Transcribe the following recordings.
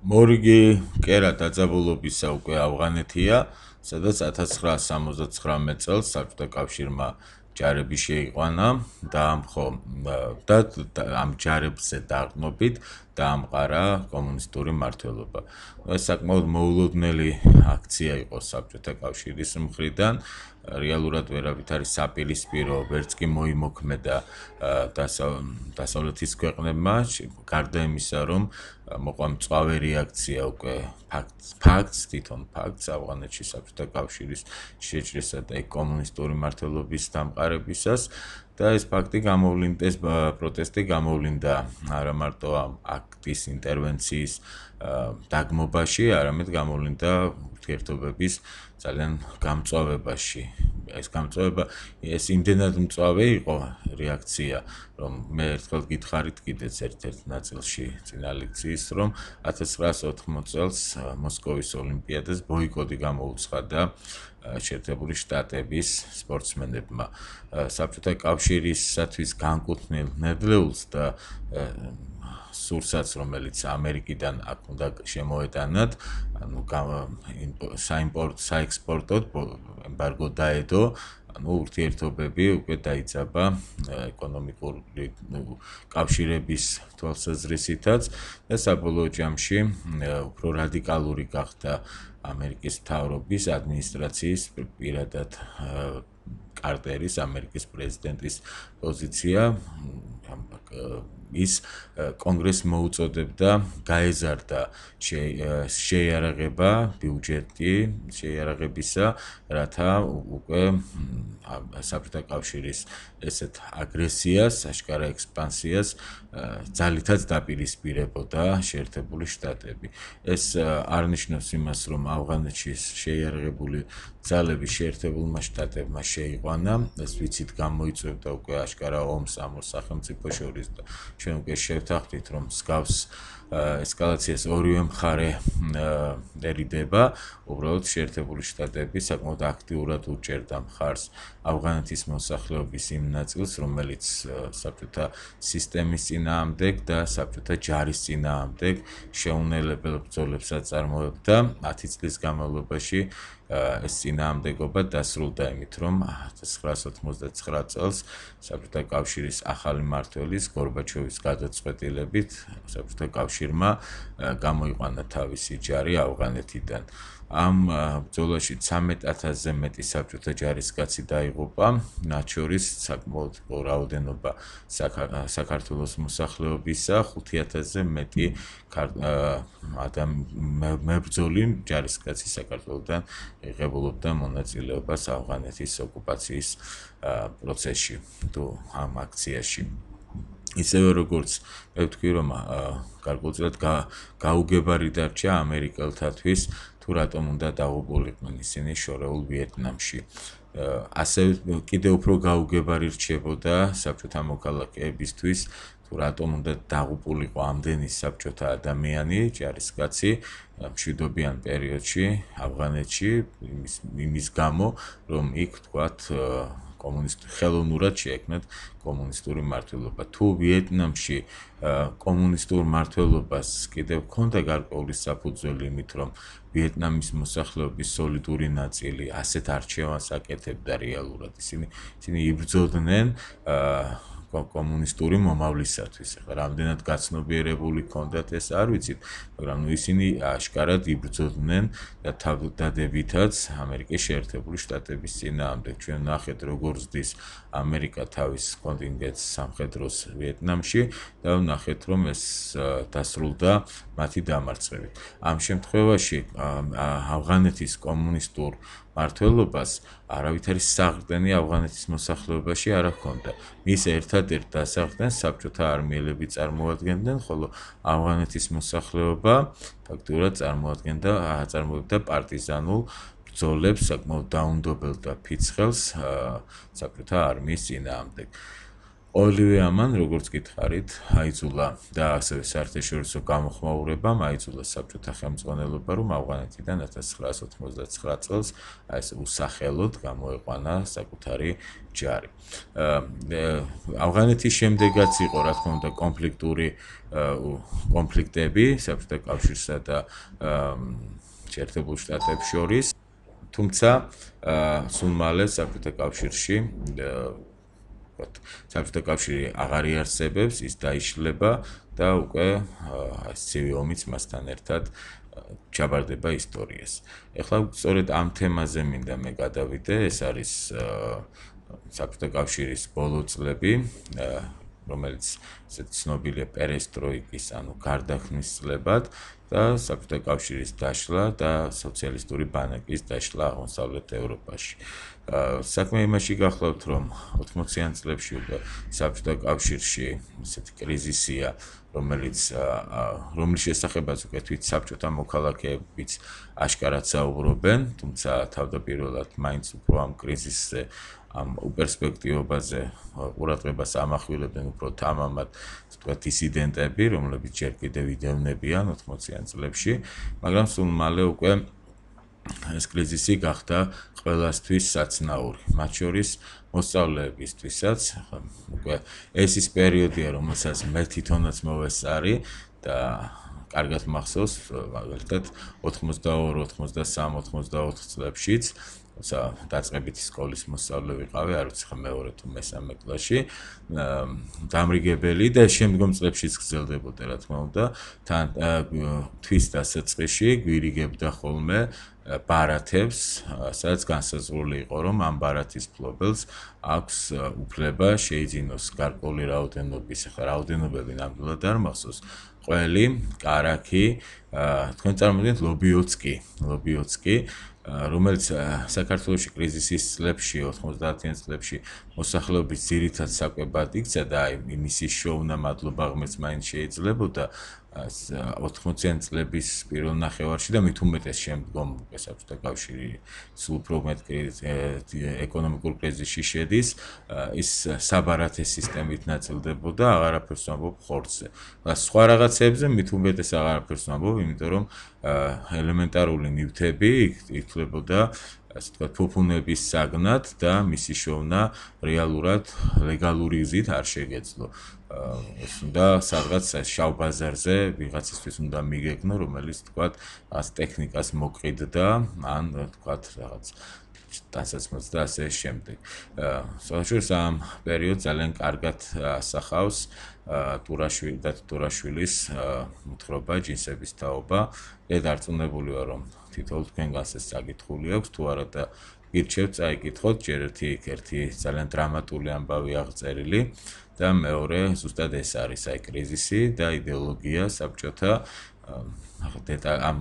მორიგი კერა დაძაბულობისა უკვე ავღანეთია, სადაც 1979 წელს საბჭოთა კავშირმა ჯარები შეიყვანა, დაამხო და ამ ჯარებზე დაყრდნობით დაამყარა კომუნისტური მმართველობა. ეს საკმაოდ მოულოდნელი აქცია იყო საბჭოთა კავშირის მხრიდან. რეალურად ვერავით არის საპირისპირო, ვერც კი მოიმოქმედა დასავლეთის ქვეყნებმა, გარდა იმისა, რომ მოყვა მწვავე რეაქცია უკვე თვითონ ფაქტს ავღანეთში საბჭოთა კავშირის შეჭრისა და კომუნისტური მმართველობის დამყარებისას და ეს ფაქტი გამოვლინდეს პროტესტი გამოვლინდა არა მარტო ამ აქტის ინტერვენციის დაგმობაში, არამედ გამოვლინდა ურთიერთობების ძალიან გამწვავებაში. ეს გამწვავება ეს იმდენად მწვავე იყო რეაქცია, რომ მე ერთხელ გითხარით კიდეც ერთ-ერთ ნაწილში წინა ლექციის, რომ 1980 წელს მოსკოვის ოლიმპიადას ბოიკოტი გამოუცხადა შეერთებული შტატების სპორტსმენებმა. საბჭოთა კავშირისათვის განკუთვნილ ნედლეულს და სურსაც, რომელიც ამერიკიდან აქ უნდა შემოეტანათ, ანუ საექსპორტოდ ემბარგო დაედო, ანუ ურთიერთობები უკვე დაიძაბა ეკონომიკური კავშირების თვალსაზრისითაც და საბოლოო ჯამში უფრო რადიკალური გახდა ამერიკის მთავრობის ადმინისტრაციის პირადად კარტერის, ამერიკის პრეზიდენტის პოზიცია. ის კონგრესს მოუწოდებდა გაეზარდა შეიარაღება, ბიუჯეტი შეიარაღებისა, რათა უკვე საბჭოთა კავშირის ესეთ აგრესიას, აშკარა ექსპანსიას ძალითაც დაპირისპირებოდა შეერთებული შტატები. ეს არ ნიშნავს იმას, რომ ავღანეთში შეიარაღებული ძალები შეერთებულმა შტატებმა შეიყვანა, ეს ვიცით გამოიწვევდა უკვე აშკარა ომს ამ სახელმწიფო შორის და ჩვენ უკვე შევთანხმდით, რომ მსგავს ესკალაციას ორივე მხარე ერიდება, უბრალოდ შეერთებული შტატები საკმაოდ აქტიურად უჭერდა მხარს ავღანეთის მოსახლეობის იმ ნაწილს, რომელიც საბჭოთა სისტემის წინააღმდეგ და საბჭოთა ჯარის წინააღმდეგ შეუნელებელ ბრძოლებს აწარმოებდა 10 წლის განმავლობაში. ეს წინააღმდეგობა დასრულდა იმით, რომ 1989 წელს საბჭოთა კავშირის ახალი მმართველის გორბაჩოვის გადაწყვეტილებით საბჭოთა კავშირმა გამოიყვანა თავისი ჯარი ავღანეთიდან. ამ ბრძოლაში 13,000-ზე მეტი საბჭოთა ჯარისკაცი დაიღუპა, მათ შორის საკმაოდ რაოდენობა საქართველოს მოსახლეობისა, 5,000-ზე მეტი მებრძოლი ჯარისკაცი საქართველოდან იღებულობდა მონაწილეობას ავღანეთის ოკუპაციის პროცესში თუ ამ აქციაში. ისევე როგორც მე ვთქვი, რომ გარკვეულწილად გაუგებარი დარჩა ამერიკელთათვის, თუ რატომ უნდა დაღუპულიყვნენ ისინი შორეულ ვიეტნამში. ასევე კიდევ უფრო გაუგებარი რჩებოდა საბჭოთა მოქალაქეებისთვის, თუ რატომ უნდა დაღუპულიყო ამდენი საბჭოთა ადამიანი, ჯარისკაცი მშვიდობიან პერიოდში ავღანეთში, იმის გამო, რომ იქ თქვათ ხელოვნურად შეექმნათ კომუნისტური მმართველობა. თუ ვიეტნამში კომუნისტურ მმართველობას კიდევ ჰქონდა გარკვეული საფუძველი იმით, რომ ვიეტნამის მოსახლეობის სოლიდური ნაწილი ასეთ არჩევანს აკეთებდა რეალურად, ისინი იბრძოდნენ კომუნისტური მომავლისათვის. ახლა რამდენად გაცნობიერებული ჰქონდათ ეს არ ვიცით, მაგრამ ისინი აშკარად იბრძოდნენ და თავდადებითაც ამერიკის შეერთებული შტატების წინააღმდეგ. ჩვენ ნახეთ, როგორ ზრდის ამერიკა თავის კონტინგენტს სამხედროს ვიეტნამში და ნახეთ, რომ ეს დასრულდა მათი დამარცხებით. ამ შემთხვევაში ავღანეთის კომუნისტურ მმართველობას არავითარი საყრდენი ავღანეთის მოსახლეობაში არ ჰქონდა. მის ერთადერთ დასაყრდენს საბჭოთა არმიელები წარმოადგენდნენ, ხოლო ავღანეთის მოსახლეობა ფაქტურად აწარმოებდა პარტიზანულ ბრძოლებს, საკმაოდ დაუნდობელ და ფიცხელს საბჭოთა არმიის წინააღმდეგ. ორივე ამან, როგორც გითხარით, აიძულა და ასევე საერთაშორისო გამოხმაურებამ აიძულა საბჭოთა ხელმძღვანელობა, რომ ავღანეთიდან 1989 წელს ეს უსახელოდ გამოეყვანა საკუთარი ჯარი. ავღანეთის შემდეგაც იყო, რა თქმა უნდა, კონფლიქტები საბჭოთა კავშირსა და შეერთებულ შტატებს შორის, თუმცა სულ მალე საბჭოთა კავშირში საბჭოთა კავშირი აღარ იარსებებს, ის დაიშლება და უკვე ცივი ომიც მასთან ერთად ჩაბარდება ისტორიას. ეხლა სწორედ ამ თემაზე მინდა მე გადავიდე, ეს არის საბჭოთა კავშირის ბოლო წლები, რომელიც ცნობილია პერესტროიკის, ანუ გარდაქმნის წლებად და საბჭოთა კავშირის დაშლა და სოციალისტური ბანაკის დაშლა აღმოსავლეთ ევროპაში. საქმე იმაში გახლავთ, რომ 80-იან წლებში უკვე საბჭოთა კავშირში ესეთი კრიზისია, რომლის შესახებაც უკვე თვით საბჭოთა მოქალაქეებიც აშკარად საუბრობენ, თუმცა თავდაპირველად მაინც უფრო ამ კრიზისზე, ამ პერსპექტივაზე ყურადღებას ამახვილებდნენ უფრო თამამად, ასე ვთქვათ, დისიდენტები, რომლებიც ჯერ კიდევ იდევნებიან 80-იან წლებში, მაგრამ სულ მალე უკვე ეს კრიზისი გახდა ყველასთვის საცნაური, მათ შორის მოსწავლეებისთვისაც. უკვე ეს ის პერიოდია, რომელსაც მე თვითონაც მოვესწარი და კარგად მახსოვს, მაგალითად 82, 83, 84 წლებშიც, დაწყებითი სკოლის მოსწავლე ვიყავი, არ ვიცი ხა მეორე თუ მესამე კლასში, დამრიგებელი და შემდგომ წლებშიც გრძელდებოდა, რა თქმა უნდა, თან თვის დასაწყისში გვირიგებდა ხოლმე ბარათებს, სადაც განსაზღვრული იყო, რომ ამ ბარათის მფლობელს აქვს უფლება შეიძინოს გარკვეული რაოდენობის, ახლა რაოდენობები ნამდვილად არ მახსოვს, ყველი, კარაქი, თქვენ წარმოიდგინეთ ლობიოცკი, რომელიც საქართველოში კრიზისის წლებში, 90-იან წლებში მოსახლეობის ძირითად საკვებად იქცა და მისი შოვნა მადლობა ღმერთს მაინც შეიძლებოდა 80-იან წლების პირველ ნახევარში და მით უმეტეს შემდგომ საბჭოთა კავშირი სულ უფრო მეტ ეკონომიკურ კრიზისში შედის, ის საბარათე სისტემით ნაწილდებოდა, აღარაფერს ვამბობ ხორცზე. სხვა რაღაცებზე მით უმეტეს აღარაფერს ვამბობ, იმიტომ რომ ელემენტარული ნივთები ითვლებოდა, ასე ვთქვათ, ფუფუნების საგნად და მისი შოვნა რეალურად ლეგალური გზით არ შეგეძლო. ეს უნდა სადღაც შავ ბაზარზე ვიღაცისთვის უნდა მიგეგნო, რომელიც ვთქვათ, ას ტექნიკას მოყიდდა, ან ვთქვათ, რაღაც დასაცმელს და ასე შემდეგ. სწორედ ამ პერიოდს ძალიან კარგად ასახავს ტურაშვილის მოთხრობა ჯინსების თაობა. მე დარწმუნებული ვარ, რომ თითოეულ თქვენგანს ეს საკითხული აქვს, თუ არა და გირჩევთ წაიკითხოთ, ჯერ ერთი ძალიან დრამატული ამბავი აღწერილი და მეორე ზუსტად ეს არის აი კრიზისი და იდეოლოგია საბჭოთა ამ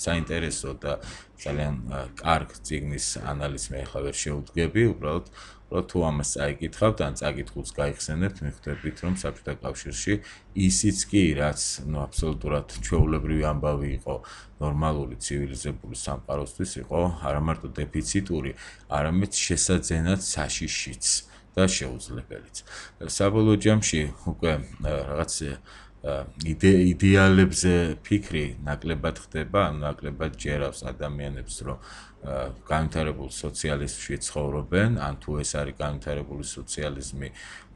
საინტერესო და ძალიან კარგ წიგნის ანალიზს მე ახლა ვერ შევუდგები, უბრალოდ თუ ამას წაიკითხავთ, ან წაკითხულს გაიხსენებთ, მიხვდებით, რომ საბჭოთა კავშირში ისიც კი, რაც აბსოლუტურად ჩვეულებრივი ამბავი იყო, ნორმალური ცივილიზებული სამყაროსთვის იყო არა მარტო დეფიციტური, არამედ შესაძენად საშიშიც და შეუძლებელიც. საბოლოო ჯამში უკვე რაღაც იდეალებზე ფიქრი ნაკლებად ხდება, ან ნაკლებად ჯერავს ადამიანებს, რომ განვითარებულ სოციალიზმში ცხოვრობენ, ან თუ ეს არის განვითარებული სოციალიზმი,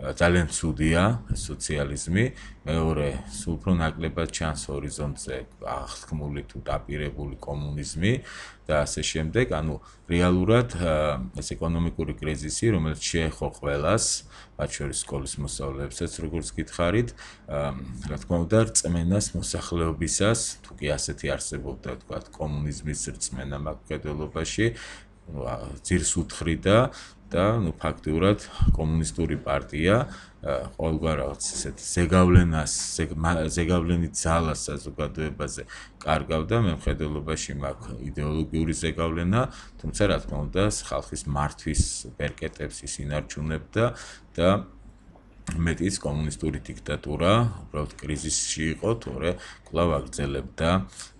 ძალიან ცუდია სოციალიზმი, მეორე სულ უფრო ნაკლებად ჩანს ჰორიზონტზე აღთქმული თუ დაპირებული კომუნიზმი და ასე შემდეგ, ანუ რეალურად ეს ეკონომიკური კრიზისი, რომელიც შეეხო ყველას, მათ შორის სკოლის მოსწავლეებსაც, როგორც გითხარით, რა თქმა უნდა, რწმენას მოსახლეობისას, თუ კი ასეთი არსებობდა, ვთქვათ, კომუნიზმის რწმენა მაკედონიაში, ძირს უთხრიდა და ფაქტიურად კომუნისტური პარტია ყოველგვარ რაღაც ესეთ ზეგავლენით ძალას საზოგადოებაზე კარგავდა, მემხედველობაში მაქვს იდეოლოგიური ზეგავლენა, თუმცა რა თქმა უნდა, ხალხის მართვის ბერკეტებს ის ინარჩუნებდა და მეტიც კომუნისტური დიქტატურა უბრალოდ კრიზისში იყო, თორე კვლავ აგრძელებდა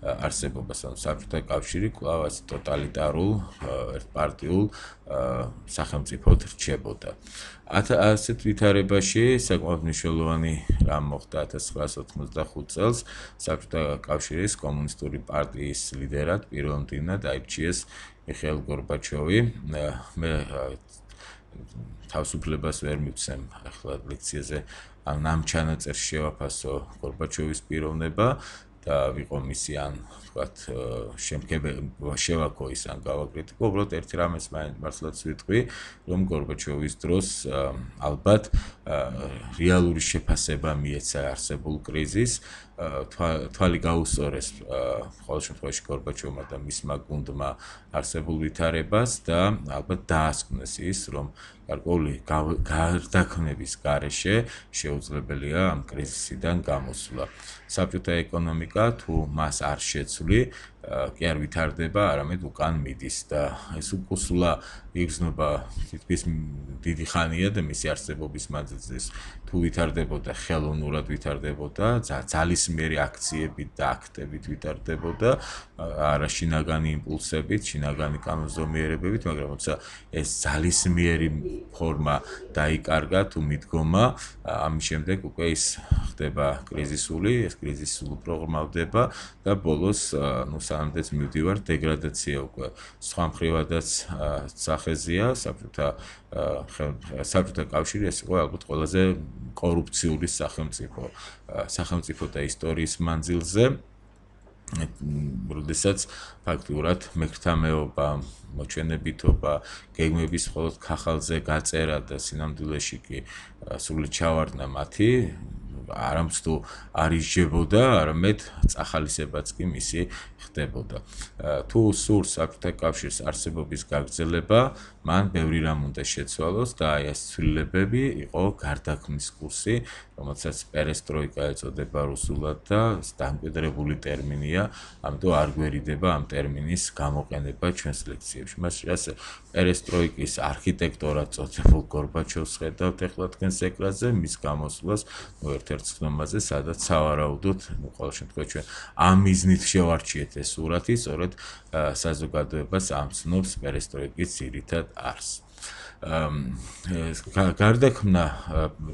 არსებობას, ანუ საბჭოთა კავშირი კვლავ ტოტალიტარულ ერთპარტიულ სახელმწიფოდ რჩებოდა. ასეთ ვითარებაში საკმაოდ მნიშვნელოვანი რამ მოხდა 1985 წელს საბჭოთა კავშირის კომუნისტური პარტიის ლიდერად პირველ მდივნად აირჩიეს მიხეილ გორბაჩოვი. მე თავისუფლებას ვერ მივცემ ახლა ლექციაზე ამ ჩანაწერს შევაფასო გორბაჩოვის პიროვნება და ვიყო მისი ან ვთქვათ შევაქო ის ან გავაკრიტიკო, უბრალოდ ერთი რამეს მართლაც ვიტყვი, რომ გორბაჩოვის დროს ალბათ რეალური შეფასება მიეცა არსებულ კრიზისს, თვალი გაუსწორეს ყოველ შემთხვევაში გორბაჩოვმა და მისმა გუნდმა არსებულ ვითარებას და ალბათ დაასკვნეს ის, რომ გარკვეული გარდაქმნების გარეშე შეუძლებელია ამ კრიზისიდან გამოსვლა. საბჭოთა ეკონომიკა თუ მას არ შეცვლი, კი არ ვითარდება, არამედ უკან მიდის და ეს უკუსვლა იგრძნობა თითქმის დიდი ხანია და მისი არსებობის მანძილზე თუ ვითარდებოდა, ხელოვნურად ვითარდებოდა, ძალისმიერი აქციებით და აქტებით ვითარდებოდა, არა შინაგანი იმპულსებით, შინაგანი კანონზომიერებებით, მაგრამ როცა ეს ძალისმიერი ფორმა დაიკარგა თუ მიდგომა, ამის შემდეგ უკვე ის ხდება კრიზისული, ეს კრიზისი უპროგრამავდება და ბოლოს სანამდეც მივდივარ დეგრადაცია უკვე სხვა მხრივადაც სახეზია საბჭოთა კავშირი ეს იყო ალბათ ყველაზე კორუფციული სახელმწიფო და ისტორიის მანძილზე, როდესაც ფაქტურად მეკრთამეობა, მოჩვენებითობა, გეგმების მხოლოდ ქახალზე გაწერა და სინამდვილეში კი სრულად ჩავარდნა მათი არამც თუ არ ისჯებოდა, არამედ წახალისებაც კი მისი ხდებოდა. თუ სურს საბჭოთა კავშირის არსებობის გაგრძელება, მან ბევრი რამ უნდა შეცვალოს და აი ეს ცვლილებები იყო გარდაქმნის კურსი, რომელსაც პერესტროიკა ეწოდება რუსულად და დამკვიდრებული ტერმინია, ამიტომ არ გვერიდება ამ ტერმინის გამოყენება ჩვენს ლექციებში. მასე პერესტროიკის არქიტექტორად წოდებულ გორბაჩოვს ხედავთ ეხლა თქვენს ეკრანზე, მის გამოსვლას ერთ-ერთ ხდომაზე, სადაც სავარაუდოდ, ყოველ შემთხვევაში ჩვენ ამ მიზნით შევარჩიეთ ეს სურათი, სწორედ საზოგადოებას ამცნობს პერესტროიკის ძირითად არსს. გარდაქმნა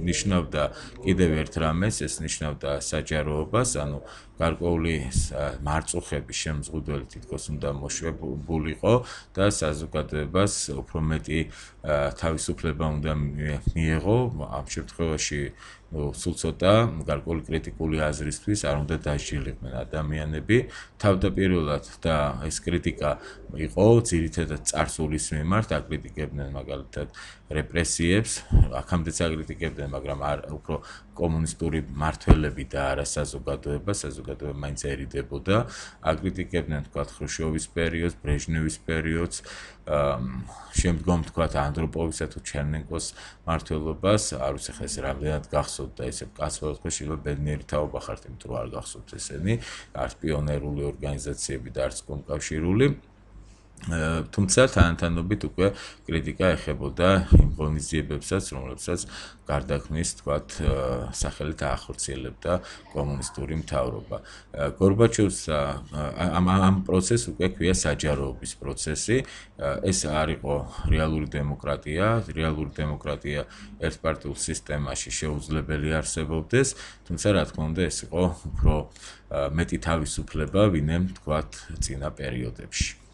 ნიშნავდა კიდევ ერთ რამეს, ეს ნიშნავდა საჯაროობას, ანუ გარკვეული მარწუხების შემზღუდველი თითქოს უნდა მოშვებულიყო და საზოგადოებას უფრო მეტი თავისუფლება უნდა მიეღო, ამ შემთხვევაში სულ ცოტა გარკვეული კრიტიკული აზრისთვის არ უნდა დასჯილიყვნენ ადამიანები თავდაპირველად და ეს კრიტიკა იყო ძირითადად წარსულის მიმართ, აკრიტიკებდნენ მაგალითად რეპრესიებს, აქამდეც აკრიტიკებდნენ, მაგრამ უფრო კომუნისტური მმართველები და არა საზოგადოება მაინც ერიდებოდა, აკრიტიკებდნენ თქვათ ხრუშჩოვის პერიოდს, ბრეჟნევის პერიოდს, შემდგომ თქვათ ანდროპოვისა თუ ჩერნენკოს მმართველობას, არ ვიცი ხა ეს რამდენად გახსოვთ და ესე კაცობრიობა თქვა შეიძლება ბედნიერი თაობა ხართ, იმიტომ რომ არ გახსოვთ ესენი, არც პიონერული ორგანიზაციები და არც კომკავშირული. თუმცა თანადამობით უკვე კრიტიკა ეხებოდა იმ ღონისძიებებსაც, რომლებსაც გარდაქმნის თქვათ სახელით აახორციელებდა კომუნისტური მთავრობა. გორბაჩოვს ამ პროცესს უკვე ქვია საჯაროობის პროცესი. ეს არ იყო რეალური დემოკრატია ერთპარტიულ სისტემაში შეუძლებელი არსებობდეს, თუმცა რა თქმა უნდა ეს იყო უფრო მეტი თავისუფლება, ვინმე თქვათ წინა პერიოდებში.